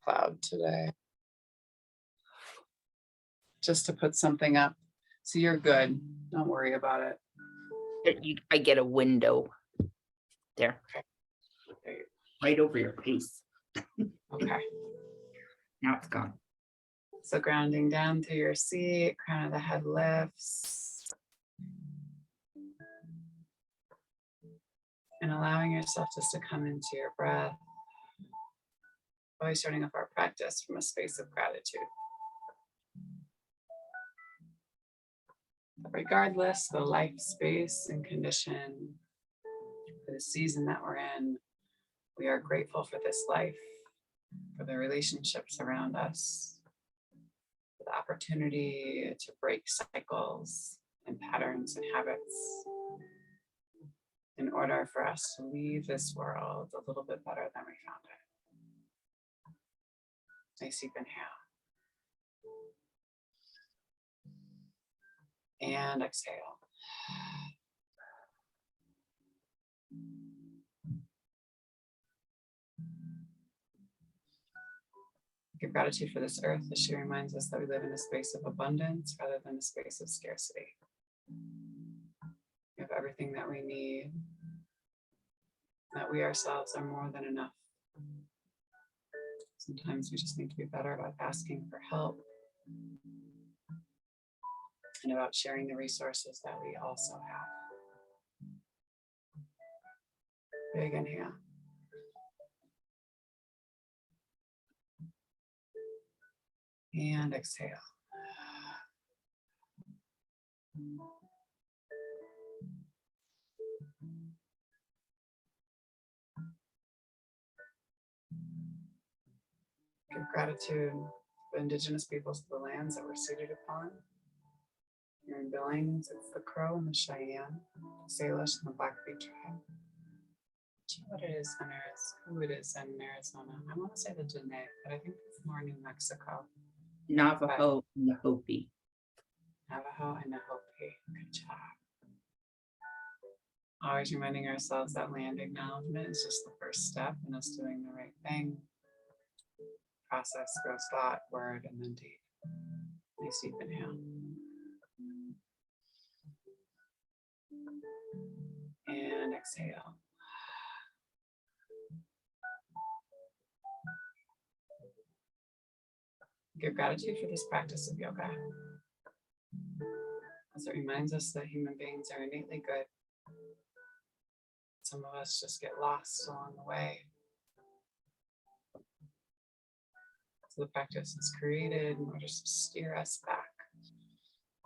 cloud today, just to put something up. So you're good. Don't worry about it. I get a window there, There you right over your face. Okay. Now it's gone. So grounding down through your seat, crown of the head lifts. And allowing yourself just to come into your breath. Always starting off our practice from a space of gratitude. Regardless of the life, space, and condition, for the season that we're in, we are grateful for this life, for the relationships around us, for the opportunity to break cycles and patterns and habits in order for us to leave this world a little bit better than we found it. Nice deep inhale. And exhale. Give gratitude for this earth as she reminds us that we live in a space of abundance rather than a space of scarcity. We have everything that we need, that we ourselves are more than enough. Sometimes we just need to be better about asking for help and about sharing the resources that we also have. Big inhale. And exhale. Give gratitude to Indigenous peoples of the lands that we're seated upon. Here in Billings, it's the Crow and the Cheyenne, the Salish and the Blackfeet tribe. What it is in who it is in Arizona. I want to say the Dene, but I think it's more New Mexico. Navajo and the Hopi. Navajo and the Hopi. Good job. Always reminding ourselves that land acknowledgement is just the first step in us doing the right thing. Process grows thought, word, and then deed. Nice deep inhale. And exhale. Give gratitude for this practice of yoga, as it reminds us that human beings are innately good. Some of us just get lost along the way. So the practice is created in order to steer us back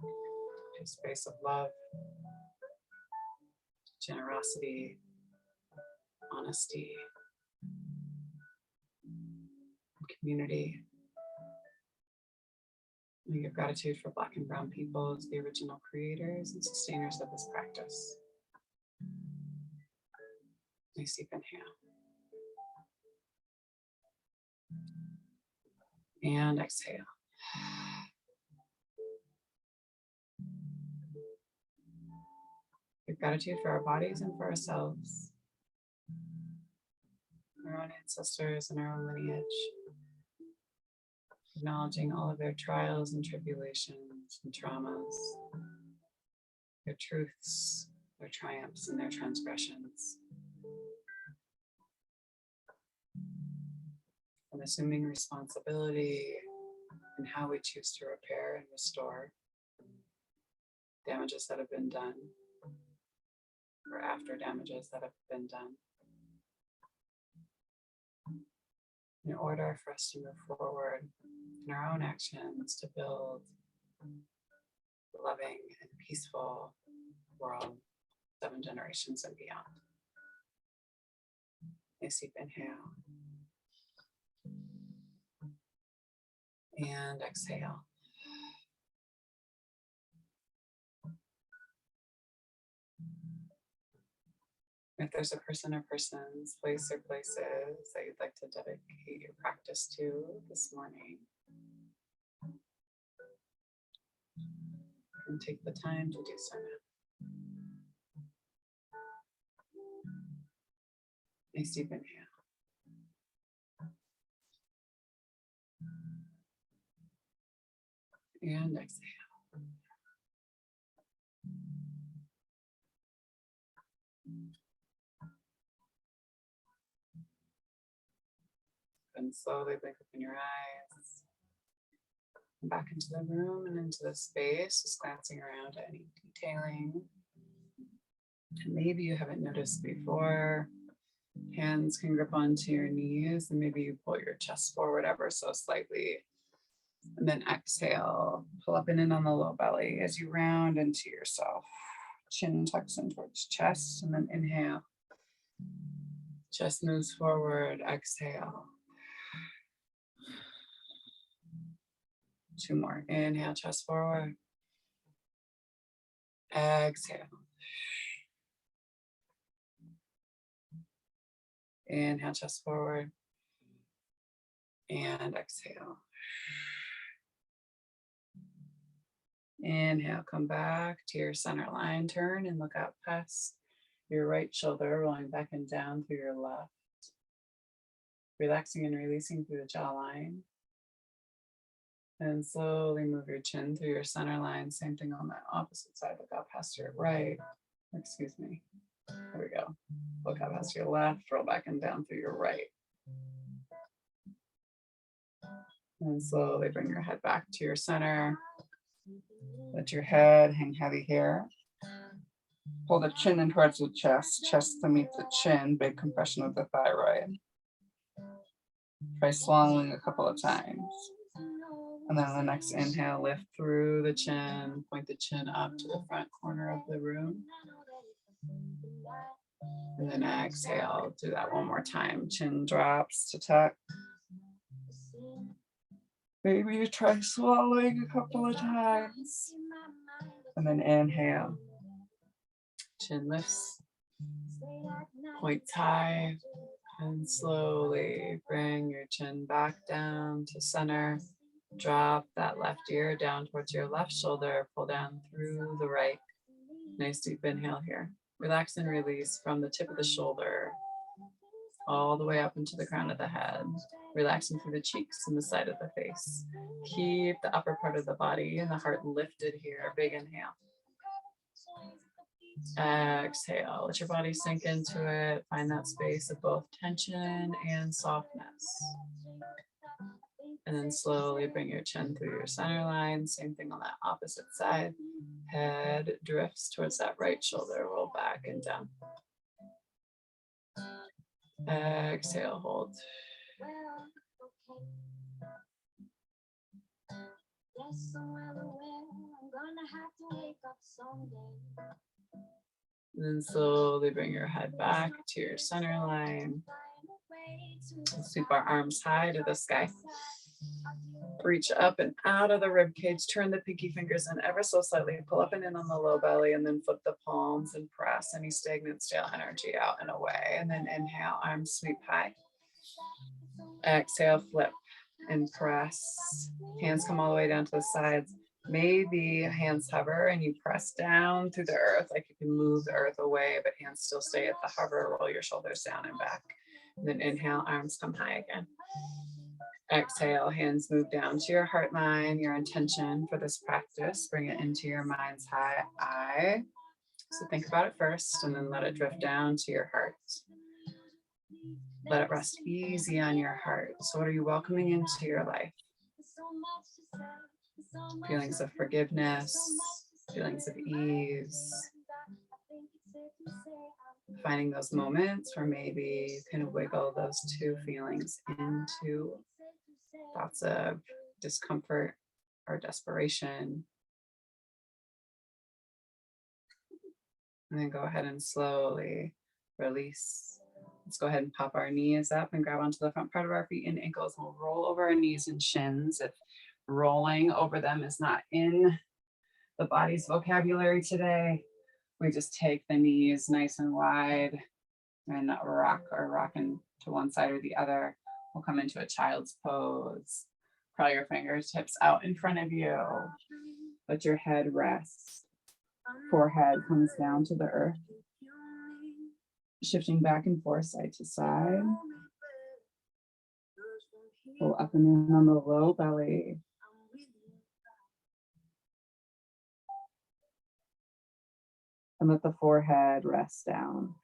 to a space of love, generosity, honesty, community. We give gratitude for Black and Brown people as the original creators and sustainers of this practice. Nice deep inhale. And exhale. Give gratitude for our bodies and for ourselves, our own ancestors and our own lineage. Acknowledging all of their trials and tribulations and traumas, their truths, their triumphs, and their transgressions. And assuming responsibility in how we choose to repair and restore damages that have been done, or after damages that have been done, in order for us to move forward in our own actions to build a loving and peaceful world, 7 generations and beyond. Nice deep inhale. And exhale. If there's a person or persons, place or places that you'd like to dedicate your practice to this morning, and take the time to do so now. Nice deep inhale. And exhale. And slowly blink open your eyes. Back into the room and into the space, just glancing around at any detailing. And maybe you haven't noticed before. Hands can grip onto your knees and maybe you pull your chest forward ever so slightly. And then exhale, pull up and in on the low belly as you round into yourself. Chin tucks in towards chest and then inhale. Chest moves forward, exhale. 2 more. Inhale, chest forward. Exhale. Inhale, chest forward. And exhale. Inhale, come back to your center line. Turn and look out past your right shoulder, rolling back and down through your left. Relaxing and releasing through the jawline. And slowly move your chin through your center line. Same thing on the opposite side. Look out past your right. Excuse me. There we go. Look out past your left. Roll back and down through your right. And slowly bring your head back to your center. Let your head hang heavy here. Pull the chin in towards the chest. Chest to meet the chin. Big compression of the thyroid. Try swallowing a couple of times. And then on the next inhale, lift through the chin, point the chin up to the front corner of the room. And then exhale, do that one more time. Chin drops to tuck. Maybe you try swallowing a couple of times. And then inhale. Chin lifts, points high, and slowly bring your chin back down to center. Drop that left ear down towards your left shoulder. Pull down through the right. Nice deep inhale here. Relax and release from the tip of the shoulder all the way up into the crown of the head. Relaxing through the cheeks and the side of the face. Keep the upper part of the body and the heart lifted here. Big inhale. Exhale. Let your body sink into it. Find that space of both tension and softness. And then slowly bring your chin through your center line. Same thing on that opposite side. Head drifts towards that right shoulder. Roll back and down. Exhale, hold. And then slowly bring your head back to your center line. Sweep our arms high to the sky. Reach up and out of the rib cage. Turn the pinky fingers in ever so slightly. Pull up and in on the low belly, and then flip the palms and press any stagnant stale energy out and away. And then inhale, arms sweep high. Exhale, flip and press. Hands come all the way down to the sides. Maybe hands hover and you press down through the earth, like you can move the earth away, but hands still stay at the hover. Roll your shoulders down and back. And then inhale, arms come high again. Exhale, hands move down to your heart line, your intention for this practice. Bring it into your mind's high eye. So think about it first and then let it drift down to your heart. Let it rest easy on your heart. So what are you welcoming into your life? Feelings of forgiveness, feelings of ease. Finding those moments where maybe you can wiggle those two feelings into thoughts of discomfort or desperation. And then go ahead and slowly release. Let's go ahead and pop our knees up and grab onto the front part of our feet and ankles. We'll roll over our knees and shins. If rolling over them is not in the body's vocabulary today, we just take the knees nice and wide and rocking to one side or the other. We'll come into a child's pose. Curl your fingertips out in front of you. Let your head rest. Forehead comes down to the earth. Shifting back and forth side to side. Pull up and in on the low belly. And let the forehead rest down.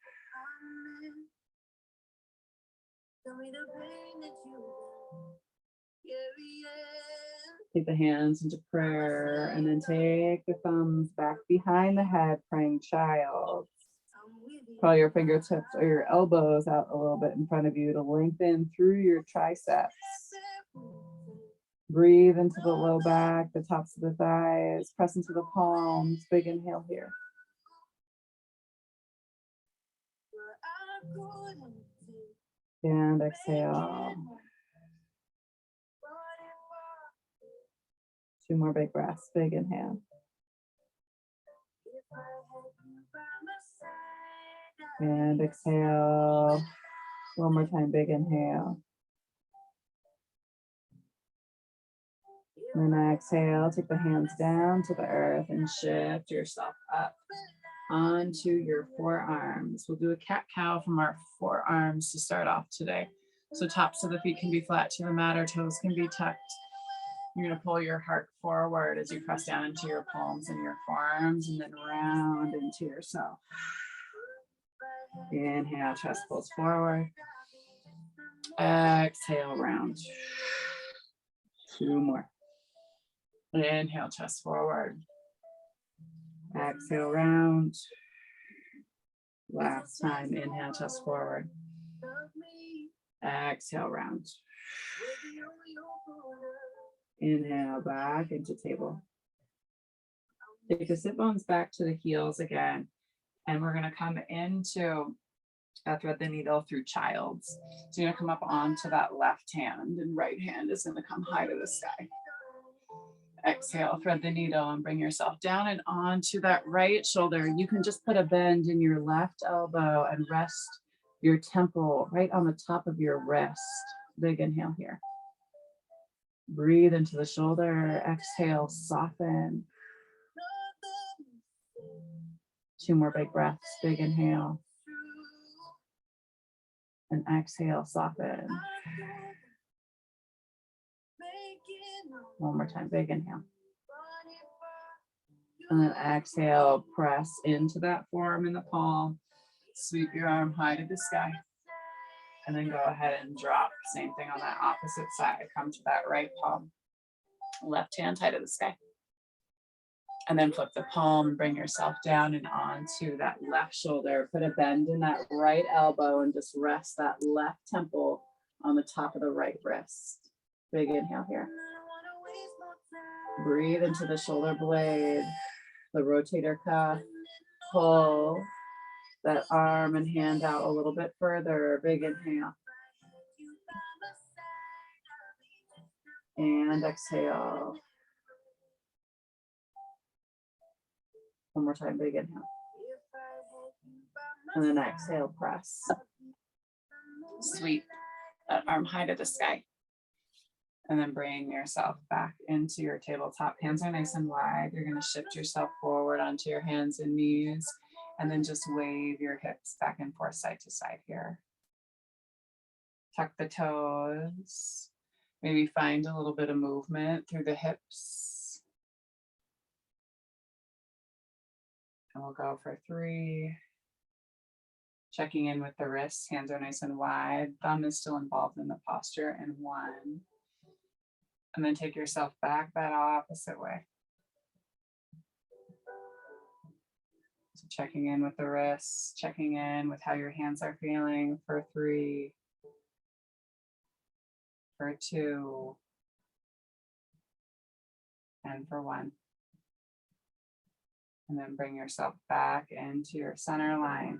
Take the hands into prayer and then take the thumbs back behind the head, praying child. Pull your fingertips or your elbows out a little bit in front of you to lengthen through your triceps. Breathe into the low back, the tops of the thighs, press into the palms. Big inhale here. And exhale. 2 more big breaths. Big inhale. And exhale. 1 more time. Big inhale. And then exhale. Take the hands down to the earth and shift yourself up onto your forearms. We'll do a cat-cow from our forearms to start off today. So tops of the feet can be flat to the mat or toes can be tucked. You're going to pull your heart forward as you press down into your palms and your forearms and then round into yourself. Inhale, chest pulls forward. Exhale, round. 2 more. Inhale, chest forward. Exhale, round. Last time, inhale, chest forward. Exhale, round. Inhale, back into table. Take the sit bones back to the heels again. And we're going to come into thread the needle through child's. So you're going to come up onto that left hand and right hand is going to come high to the sky. Exhale, thread the needle and bring yourself down and onto that right shoulder. You can just put a bend in your left elbow and rest your temple right on the top of your wrist. Big inhale here. Breathe into the shoulder. Exhale, soften. 2 more big breaths. Big inhale. And exhale, soften. 1 more time. Big inhale. And then exhale, press into that forearm in the palm. Sweep your arm high to the sky. And then go ahead and drop. Same thing on that opposite side. Come to that right palm. Left hand high to the sky. And then flip the palm and bring yourself down and onto that left shoulder. Put a bend in that right elbow and just rest that left temple on the top of the right wrist. Big inhale here. Breathe into the shoulder blade, the rotator cuff. Pull that arm and hand out a little bit further. Big inhale. And exhale. 1 more time, big inhale. And then exhale, press. Sweep that arm high to the sky. And then bring yourself back into your tabletop. Hands are nice and wide. You're going to shift yourself forward onto your hands and knees. And then just wave your hips back and forth, side to side here. Tuck the toes. Maybe find a little bit of movement through the hips. And we'll go for 3. Checking in with the wrists. Hands are nice and wide. Thumb is still involved in the posture. And 1. And then take yourself back that opposite way. So checking in with the wrists, checking in with how your hands are feeling for 3, for 2, and for 1. And then bring yourself back into your center line.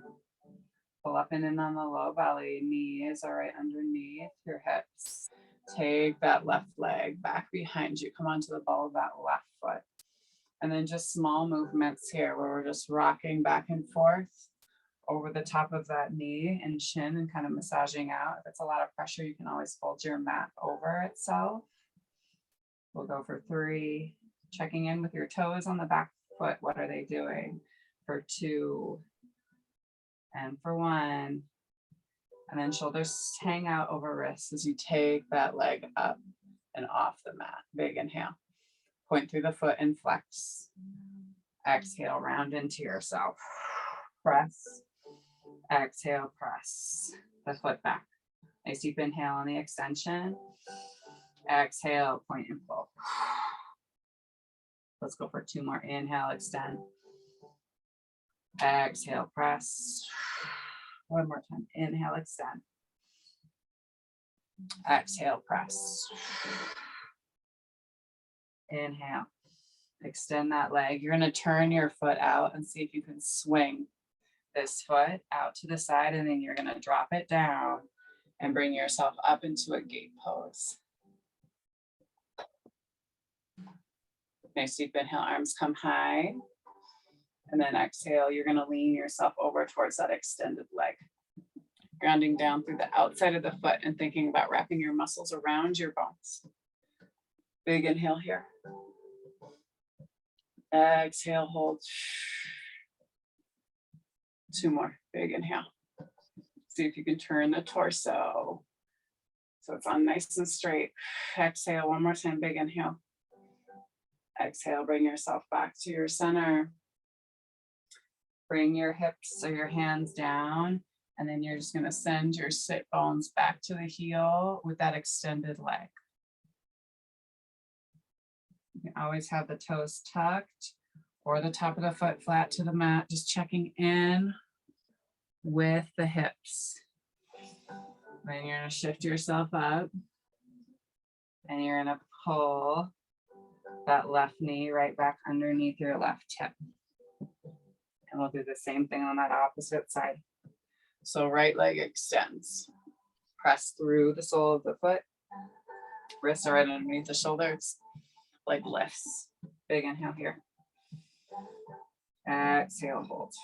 Pull up and in on the low belly. Knees are right underneath your hips. Take that left leg back behind you. Come onto the ball of that left foot. And then just small movements here where we're just rocking back and forth over the top of that knee and shin and kind of massaging out. If it's a lot of pressure, you can always fold your mat over itself. We'll go for 3. Checking in with your toes on the back foot. What are they doing? For 2. And for 1. And then shoulders hang out over wrists as you take that leg up and off the mat. Big inhale. Point through the foot and flex. Exhale, round into yourself. Press. Exhale, press the foot back. Nice deep inhale on the extension. Exhale, point and pull. Let's go for 2 more. Inhale, extend. Exhale, press. 1 more time. Inhale, extend. Exhale, press. Inhale. Extend that leg. You're going to turn your foot out and see if you can swing this foot out to the side, and then you're going to drop it down and bring yourself up into a gate pose. Nice deep inhale, arms come high. And then exhale, you're going to lean yourself over towards that extended leg. Grounding down through the outside of the foot and thinking about wrapping your muscles around your bones. Big inhale here. Exhale, hold. 2 more. Big inhale. See if you can turn the torso so it's on nice and straight. Exhale, 1 more time. Big inhale. Exhale, bring yourself back to your center. Bring your hips or your hands down, and then you're just going to send your sit bones back to the heel with that extended leg. You can always have the toes tucked or the top of the foot flat to the mat, just checking in with the hips. Then you're going to shift yourself up, and you're going to pull that left knee right back underneath your left hip. And we'll do the same thing on that opposite side. So right leg extends. Press through the sole of the foot. Wrists are right underneath the shoulders. Leg lifts. Big inhale here. Exhale, hold.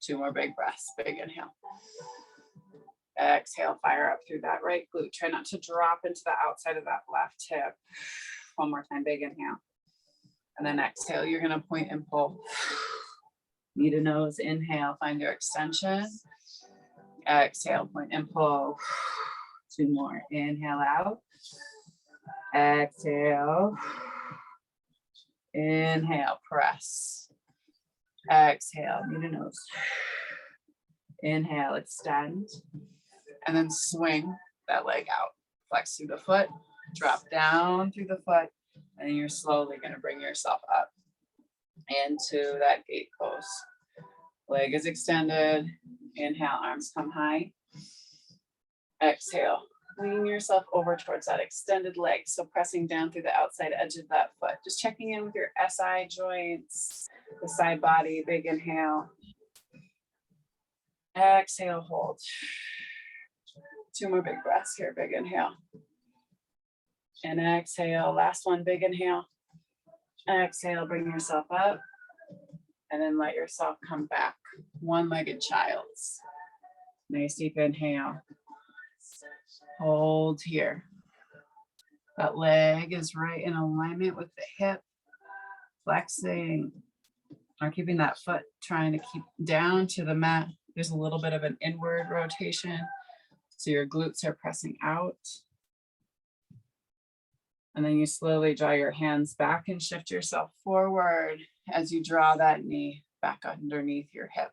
2 more big breaths. Big inhale. Exhale, fire up through that right glute. Try not to drop into the outside of that left hip. 1 more time, big inhale. And then exhale, you're gonna point and pull. Knee to nose, inhale, find your extension. Exhale, point and pull. 2 more, inhale out. Exhale. Inhale, press. Exhale, knee to nose. Inhale, extend. And then swing that leg out. Flex through the foot, drop down through the foot, and you're slowly going to bring yourself up into that gate pose. Leg is extended. Inhale, arms come high. Exhale, lean yourself over towards that extended leg. So pressing down through the outside edge of that foot. Just checking in with your SI joints, the side body. Big inhale. Exhale, hold. 2 more big breaths here. Big inhale. And exhale. Last one, big inhale. Exhale, bring yourself up. And then let yourself come back. One-legged child's. Nice deep inhale. Hold here. That leg is right in alignment with the hip. Flexing. Or keeping that foot trying to keep down to the mat. There's a little bit of an inward rotation. So your glutes are pressing out. And then you slowly draw your hands back and shift yourself forward as you draw that knee back underneath your hip.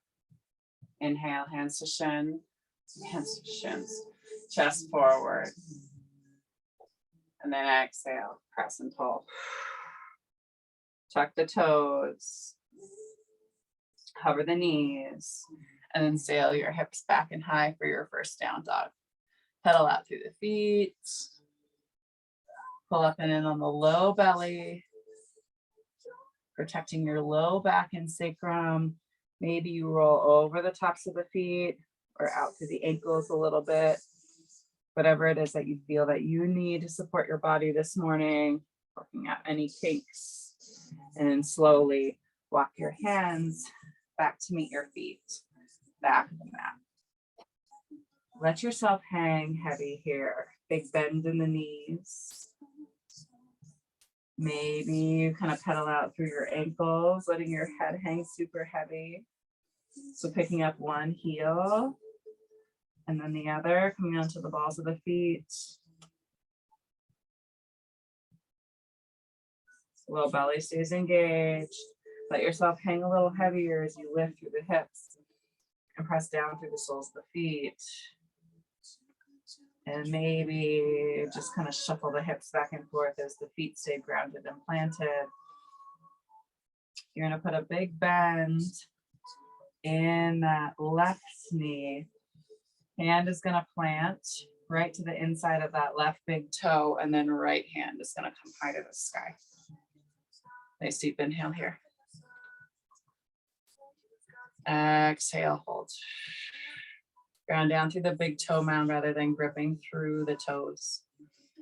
Inhale, hands to shins, chest forward. And then exhale, press and pull. Tuck the toes, cover the knees, and then sail your hips back and high for your first down dog. Pedal out through the feet. Pull up and in on the low belly, protecting your low back and sacrum. Maybe you roll over the tops of the feet or out through the ankles a little bit. Whatever it is that you feel that you need to support your body this morning, working out any kinks. And then slowly walk your hands back to meet your feet, back of the mat. Let yourself hang heavy here. Big bend in the knees. Maybe you kind of pedal out through your ankles, letting your head hang super heavy. So picking up one heel and then the other, coming onto the balls of the feet. Low belly stays engaged. Let yourself hang a little heavier as you lift through the hips and press down through the soles of the feet. And maybe just kind of shuffle the hips back and forth as the feet stay grounded and planted. You're going to put a big bend in that left knee. Hand is going to plant right to the inside of that left big toe, and then right hand is going to come high to the sky. Nice deep inhale here. Exhale, hold. Ground down through the big toe mound rather than gripping through the toes.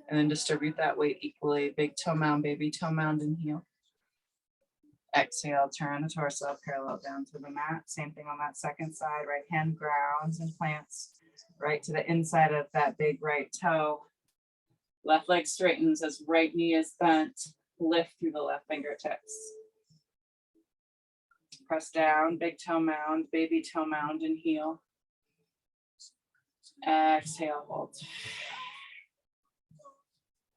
And then distribute that weight equally. Big toe mound, baby toe mound, and heel. Exhale, turn the torso parallel down to the mat. Same thing on that second side. Right hand grounds and plants right to the inside of that big right toe. Left leg straightens as right knee is bent. Lift through the left fingertips. Press down, big toe mound, baby toe mound, and heel. Exhale, hold.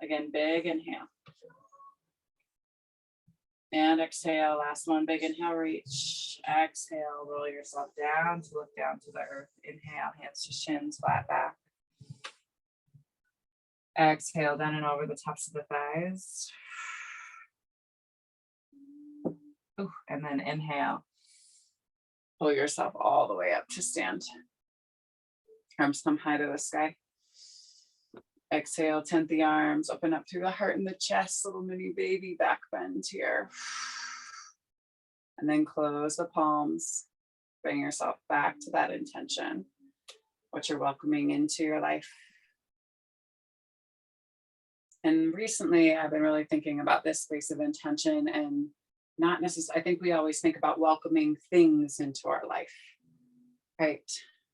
Again, big inhale. And exhale, last one, big inhale, reach. Exhale, roll yourself down to look down to the earth. Inhale, hands to shins, flat back. Exhale, down and over the tops of the thighs. Ooh, and then inhale. Pull yourself all the way up to stand. Arms come high to the sky. Exhale, tent the arms, open up through the heart and the chest, little mini baby back bend here. And then close the palms. Bring yourself back to that intention, what you're welcoming into your life. And recently, I've been really thinking about this space of intention, and not necessarily, I think we always think about welcoming things into our life, right?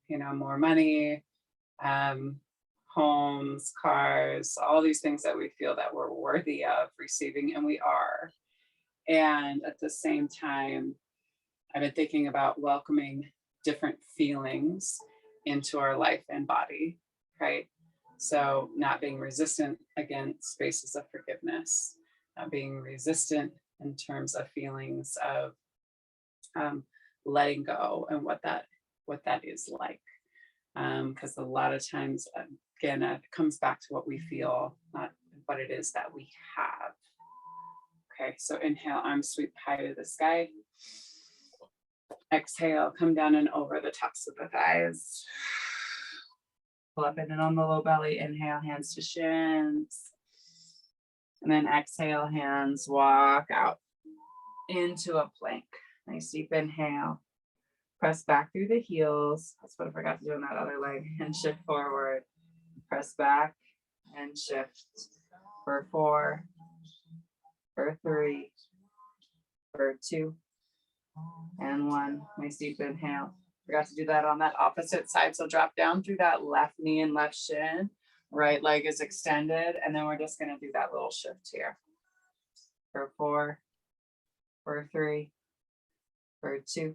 You know, more money, homes, cars, all these things that we feel that we're worthy of receiving, and we are. And at the same time, I've been thinking about welcoming different feelings into our life and body, right? So not being resistant against spaces of forgiveness, not being resistant in terms of feelings of letting go and what that is like. Because a lot of times, again, it comes back to what we feel, not what it is that we have. Okay, so inhale, arms sweep high to the sky. Exhale, come down and over the tops of the thighs. Pull up in and on the low belly. Inhale, hands to shins. And then exhale, hands walk out into a plank. Nice deep inhale. Press back through the heels. That's what I forgot to do on that other leg. And shift forward. Press back and shift for 4, for 3, for 2, and 1. Nice deep inhale. Forgot to do that on that opposite side. So drop down through that left knee and left shin. Right leg is extended. And then we're just going to do that little shift here. For 4, for 3, for 2,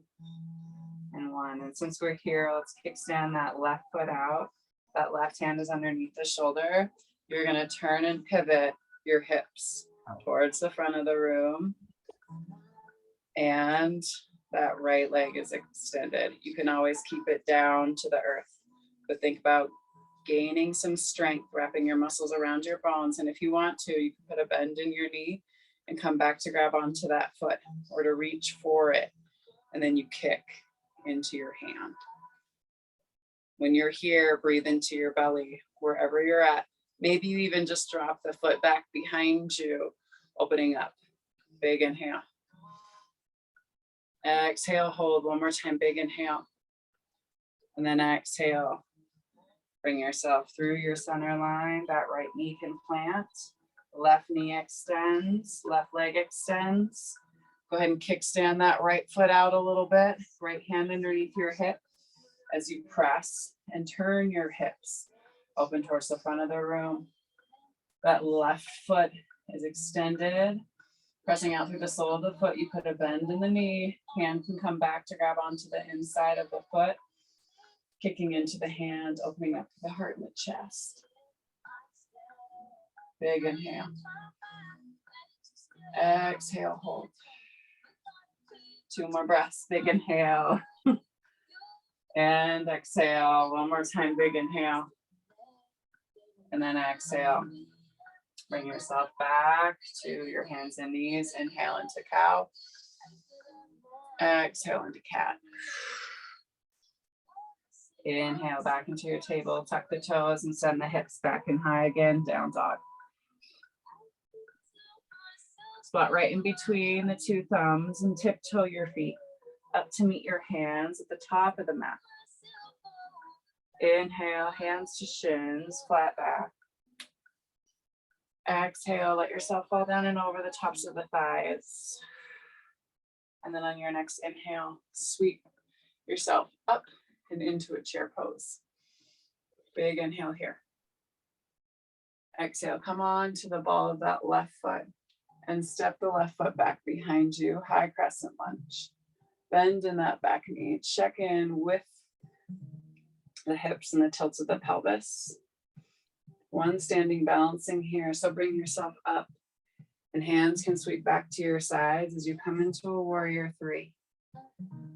and 1. And since we're here, let's kickstand that left foot out. That left hand is underneath the shoulder. You're going to turn and pivot your hips towards the front of the room. And that right leg is extended. You can always keep it down to the earth, but think about gaining some strength, wrapping your muscles around your bones. And if you want to, you can put a bend in your knee and come back to grab onto that foot or to reach for it. And then you kick into your hand. When you're here, breathe into your belly, wherever you're at. Maybe you even just drop the foot back behind you, opening up. Big inhale. Exhale, hold one more time, big inhale. And then exhale. Bring yourself through your center line. That right knee can plant. Left knee extends, left leg extends. Go ahead and kickstand that right foot out a little bit. Right hand underneath your hip as you press and turn your hips open towards the front of the room. That left foot is extended. Pressing out through the sole of the foot, you put a bend in the knee. Hand can come back to grab onto the inside of the foot. Kicking into the hand, opening up to the heart and the chest. Big inhale. Exhale, hold. 2 more breaths, big inhale. And exhale, one more time, big inhale. And then exhale. Bring yourself back to your hands and knees. Inhale into cow. Exhale into cat. Inhale back into your table, tuck the toes and send the hips back and high again, down dog. Spot right in between the 2 thumbs and tiptoe your feet up to meet your hands at the top of the mat. Inhale, hands to shins, flat back. Exhale, let yourself fall down and over the tops of the thighs. And then on your next inhale, sweep yourself up and into a chair pose. Big inhale here. Exhale, come on to the ball of that left foot and step the left foot back behind you, high crescent lunge. Bend in that back knee, check in with the hips and the tilts of the pelvis. One standing balancing here, so bring yourself up and hands can sweep back to your sides as you come into a warrior 3.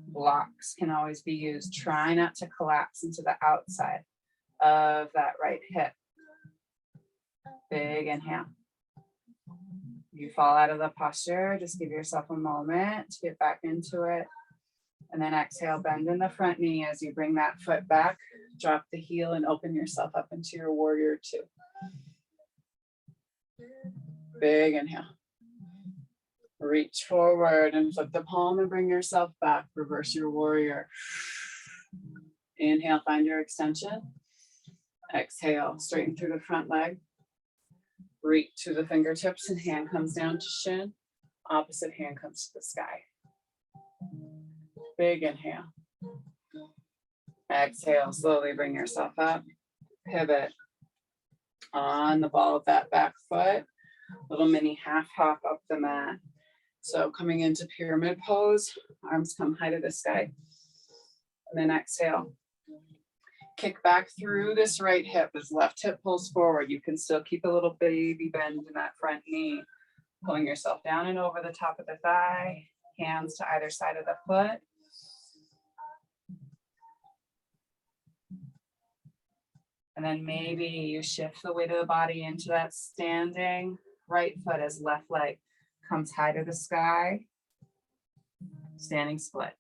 Blocks can always be used. Try not to collapse into the outside of that right hip. Big inhale. You fall out of the posture, just give yourself a moment to get back into it. And then exhale, bend in the front knee as you bring that foot back, drop the heel and open yourself up into your warrior 2. Big inhale. Reach forward and flip the palm and bring yourself back, reverse your warrior. Inhale, find your extension. Exhale, straighten through the front leg. Reach to the fingertips and hand comes down to shin. Opposite hand comes to the sky. Big inhale. Exhale, slowly bring yourself up. Pivot on the ball of that back foot. Little mini half hop up the mat. So coming into pyramid pose, arms come high to the sky. And then exhale. Kick back through this right hip as left hip pulls forward. You can still keep a little baby bend in that front knee. Pulling yourself down and over the top of the thigh. Hands to either side of the foot. And then maybe you shift the weight of the body into that standing right foot as left leg comes high to the sky. Standing split.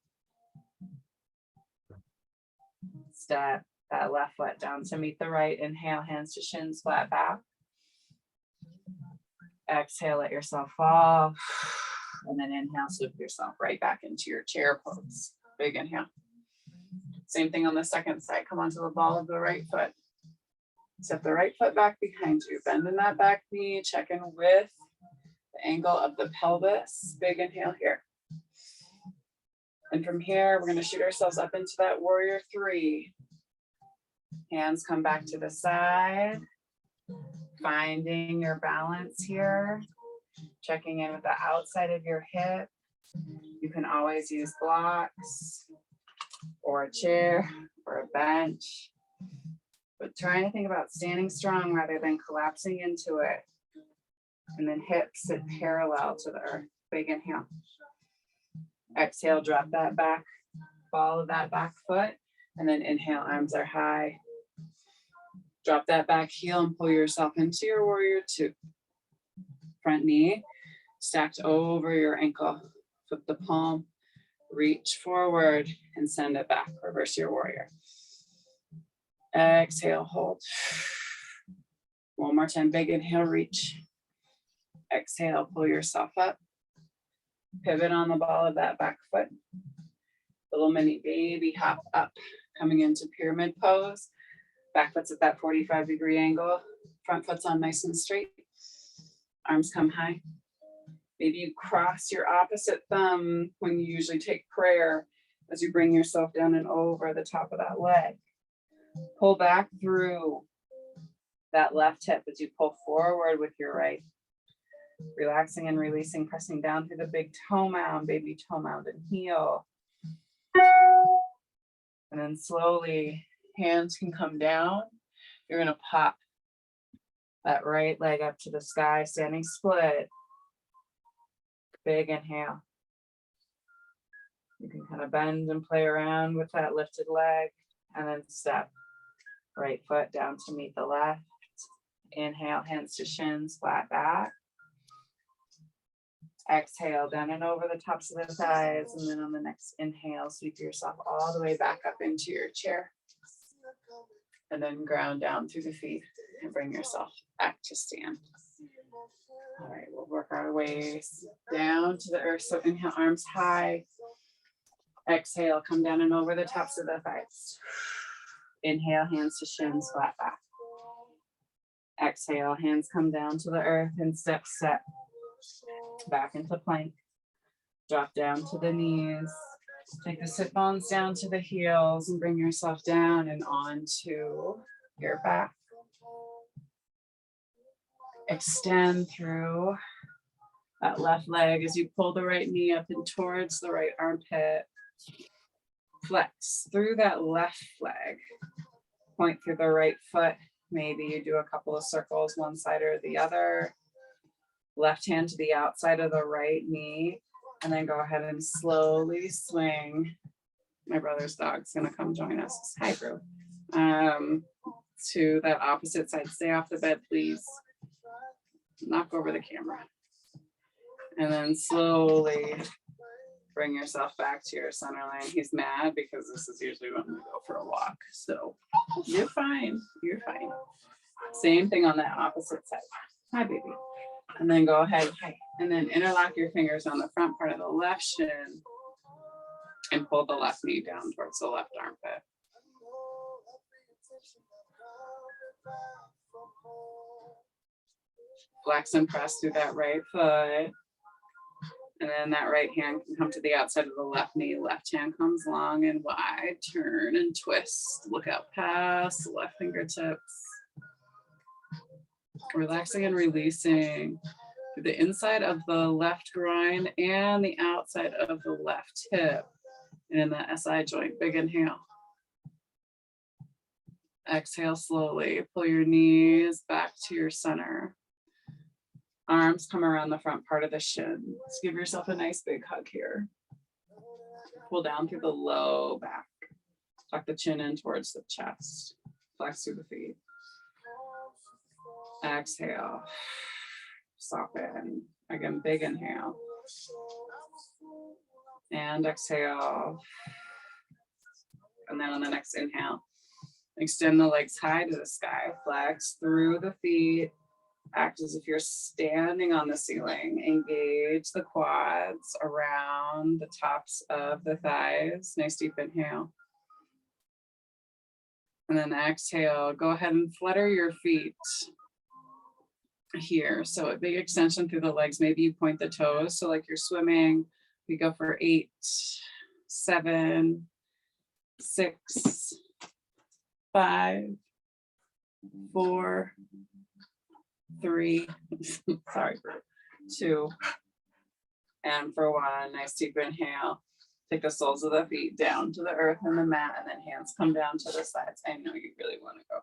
Step that left foot down to meet the right. Inhale, hands to shins, flat back. Exhale, let yourself fall. And then inhale, slip yourself right back into your chair pose. Big inhale. Same thing on the second side. Come onto the ball of the right foot. Step the right foot back behind you. Bend in that back knee. Check in with the angle of the pelvis. Big inhale here. And from here, we're going to shoot ourselves up into that warrior 3. Hands come back to the side. Finding your balance here. Checking in with the outside of your hip. You can always use blocks or a chair or a bench. But trying to think about standing strong rather than collapsing into it. And then hips sit parallel to the earth. Big inhale. Exhale, drop that back, ball of that back foot. And then inhale, arms are high. Drop that back heel and pull yourself into your warrior 2. Front knee stacked over your ankle. Flip the palm, reach forward and send it back. Reverse your warrior. Exhale, hold. One more time, big inhale, reach. Exhale, pull yourself up. Pivot on the ball of that back foot. Little mini baby hop up, coming into pyramid pose. Back foot's at that 45-degree angle. Front foot's on nice and straight. Arms come high. Maybe you cross your opposite thumb when you usually take prayer as you bring yourself down and over the top of that leg. Pull back through that left hip as you pull forward with your right. Relaxing and releasing, pressing down through the big toe mound, baby toe mound and heel. And then slowly, hands can come down. You're gonna pop that right leg up to the sky, standing split. Big inhale. You can kind of bend and play around with that lifted leg and then step. Right foot down to meet the left. Inhale, hands to shins, flat back. Exhale, down and over the tops of the thighs. And then on the next inhale, sweep yourself all the way back up into your chair. And then ground down through the feet and bring yourself back to stand. All right, we'll work our way down to the earth. So inhale, arms high. Exhale, come down and over the tops of the thighs. Inhale, hands to shins, flat back. Exhale, hands come down to the earth and step back into plank. Drop down to the knees. Take the sit bones down to the heels and bring yourself down and onto your back. Extend through that left leg as you pull the right knee up and towards the right armpit. Flex through that left leg. Point through the right foot. Maybe you do a couple of circles, one side or the other. Left hand to the outside of the right knee. And then go ahead and slowly swing. My brother's dog's gonna come join us. Hi, Brew. To that opposite side. Stay off the bed, please. Knock over the camera. And then slowly bring yourself back to your center line. He's mad because this is usually when we go for a walk. So you're fine. You're fine. Same thing on that opposite side. Hi, baby. And then go ahead. Hi. And then interlock your fingers on the front part of the left shin and pull the left knee down towards the left armpit. Flex and press through that right foot. And then that right hand can come to the outside of the left knee. Left hand comes long and wide. Turn and twist. Look out past the left fingertips. Relaxing and releasing through the inside of the left groin and the outside of the left hip. And in the SI joint, big inhale. Exhale slowly. Pull your knees back to your center. Arms come around the front part of the shins. Give yourself a nice big hug here. Pull down through the low back. Tuck the chin in towards the chest. Flex through the feet. Exhale. Soften. Again, big inhale. And exhale. And then on the next inhale, extend the legs high to the sky. Flex through the feet. Act as if you're standing on the ceiling. Engage the quads around the tops of the thighs. Nice deep inhale. And then exhale. Go ahead and flutter your feet here. So a big extension through the legs. Maybe you point the toes. So like you're swimming. We go for 8, 7, 6, 5, 4, 3, sorry, 2, and for 1. Nice deep inhale. Take the soles of the feet down to the earth and the mat, and then hands come down to the sides. I know you really want to go.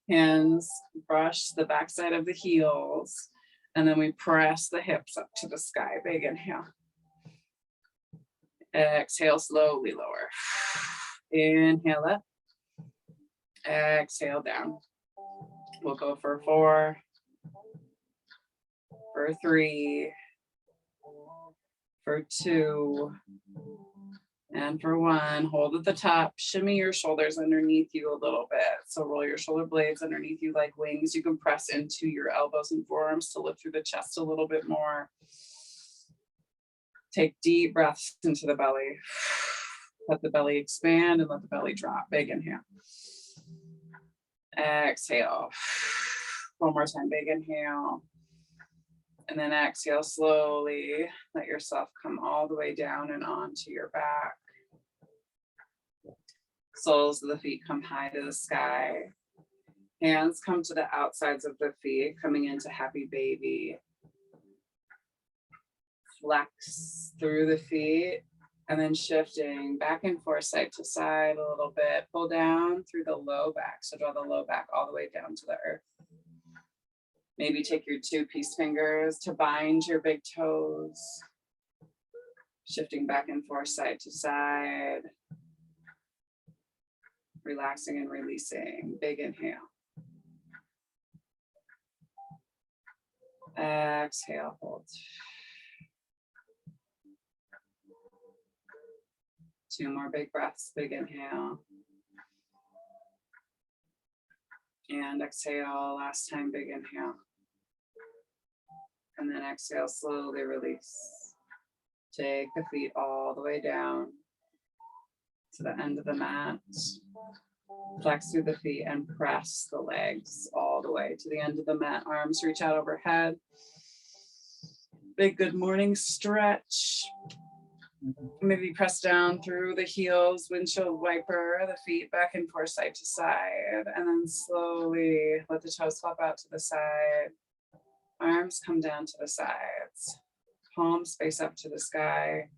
Hands brush the backside of the heels, and then we press the hips up to the sky. Big inhale. Exhale, slowly lower. Inhale up. Exhale down. We'll go for 4, for 3, for 2, and for 1. Hold at the top. Shimmy your shoulders underneath you a little bit. So roll your shoulder blades underneath you like wings. You can press into your elbows and forearms to lift through the chest a little bit more. Take deep breaths into the belly. Let the belly expand and let the belly drop. Big inhale. Exhale. One more time, big inhale. And then exhale slowly. Let yourself come all the way down and onto your back. Soles of the feet come high to the sky. Hands come to the outsides of the feet, coming into happy baby. Flex through the feet. And then shifting back and forth, side to side a little bit. Pull down through the low back. So draw the low back all the way down to the earth. Maybe take your 2 peace fingers to bind your big toes. Shifting back and forth, side to side. Relaxing and releasing. Big inhale. Exhale, hold. 2 more big breaths. Big inhale. And exhale. Last time, big inhale. And then exhale, slowly release. Take the feet all the way down to the end of the mat. Flex through the feet and press the legs all the way to the end of the mat. Arms reach out overhead. Big good morning stretch. Maybe press down through the heels, windshield wiper, the feet back and forth, side to side. And then slowly let the toes flop out to the side. Arms come down to the sides. Palms face up to the sky.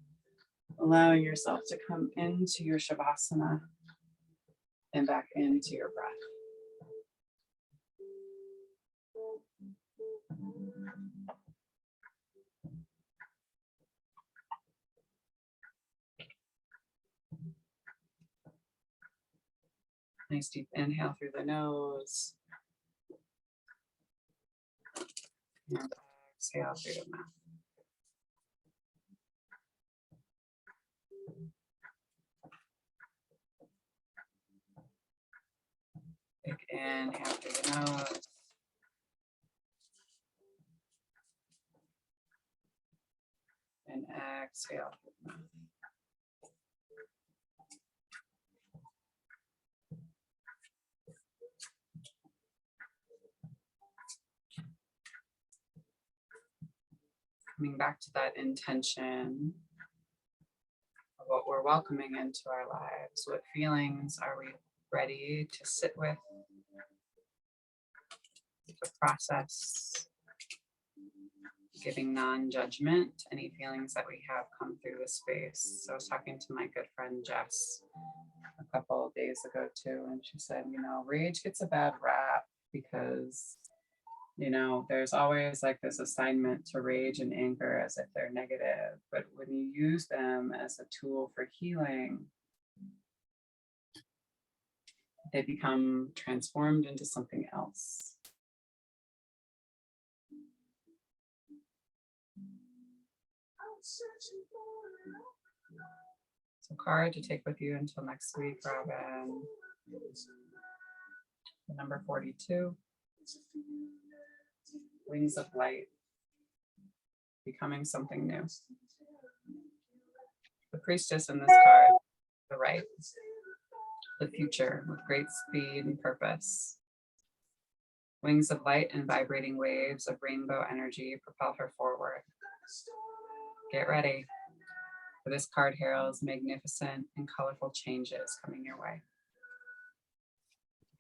Allowing yourself to come into your Shavasana and back into your breath. Nice deep inhale through the nose. And exhale through the mouth. Big inhale through the nose. And exhale through the mouth. Coming back to that intention of what we're welcoming into our lives. What feelings are we ready to sit with, to process, giving non-judgment, any feelings that we have come through the space. So I was talking to my good friend Jess a couple of days ago too, and she said, rage gets a bad rap because there's always like this assignment to rage and anger as if they're negative. But when you use them as a tool for healing, they become transformed into something else. So card to take with you until next week, Robin. The number 42. Wings of light, becoming something new. The priestess in this card, the right, the future with great speed and purpose. Wings of light and vibrating waves of rainbow energy propel her forward. Get ready, for this card heralds magnificent and colorful changes coming your way.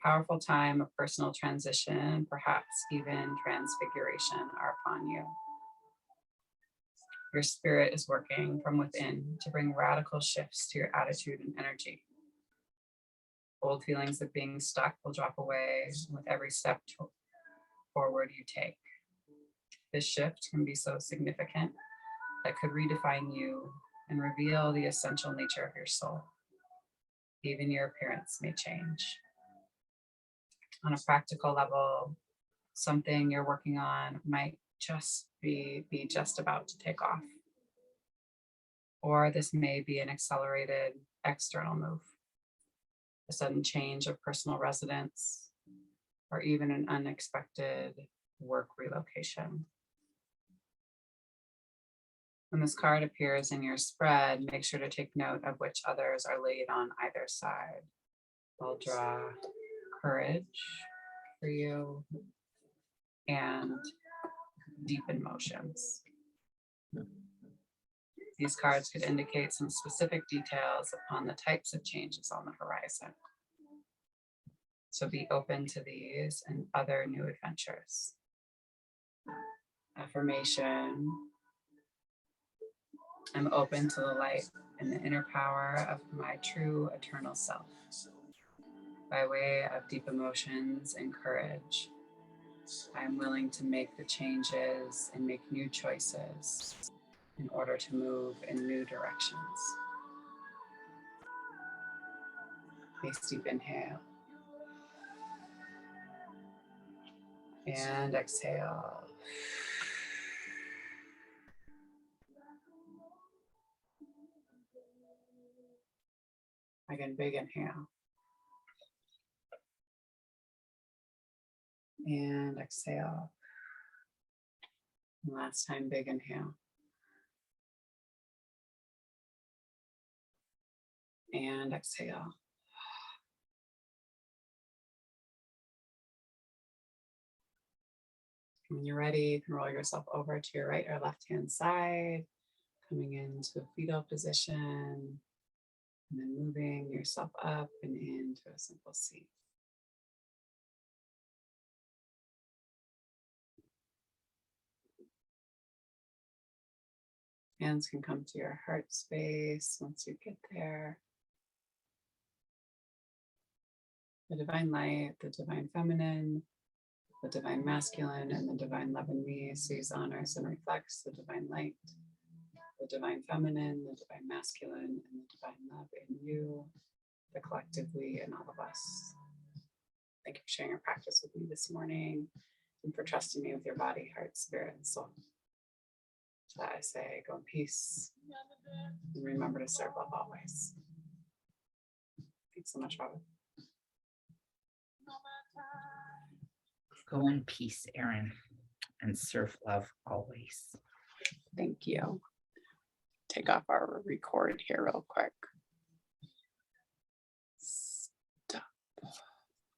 Powerful time of personal transition, perhaps even transfiguration are upon you. Your spirit is working from within to bring radical shifts to your attitude and energy. Old feelings of being stuck will drop away with every step forward you take. This shift can be so significant that could redefine you and reveal the essential nature of your soul. Even your appearance may change. On a practical level, something you're working on might just be just about to take off. Or this may be an accelerated external move, a sudden change of personal residence, or even an unexpected work relocation. When this card appears in your spread, make sure to take note of which others are laid on either side. I'll draw courage for you and deep emotions. These cards could indicate some specific details upon the types of changes on the horizon. So be open to these and other new adventures. Affirmation. I'm open to the light and the inner power of my true eternal self. By way of deep emotions and courage, I am willing to make the changes and make new choices in order to move in new directions. Nice deep inhale. And exhale. Again, big inhale. And exhale. And last time, big inhale. And exhale. When you're ready, you can roll yourself over to your right or left hand side, coming into a fetal position, and then moving yourself up and into a simple seat. Hands can come to your heart space once you get there. The divine light, the divine feminine, the divine masculine, and the divine love in me sees, honors, and reflects the divine light, the divine feminine, the divine masculine, and the divine love in you, the collective we, and all of us. Thank you for sharing your practice with me this morning and for trusting me with your body, heart, spirit, and soul. So that I say, go in peace and remember to serve love always. Thanks so much, Robin. Go in peace, Erin, and serve love always. Thank you. Take off our record here real quick.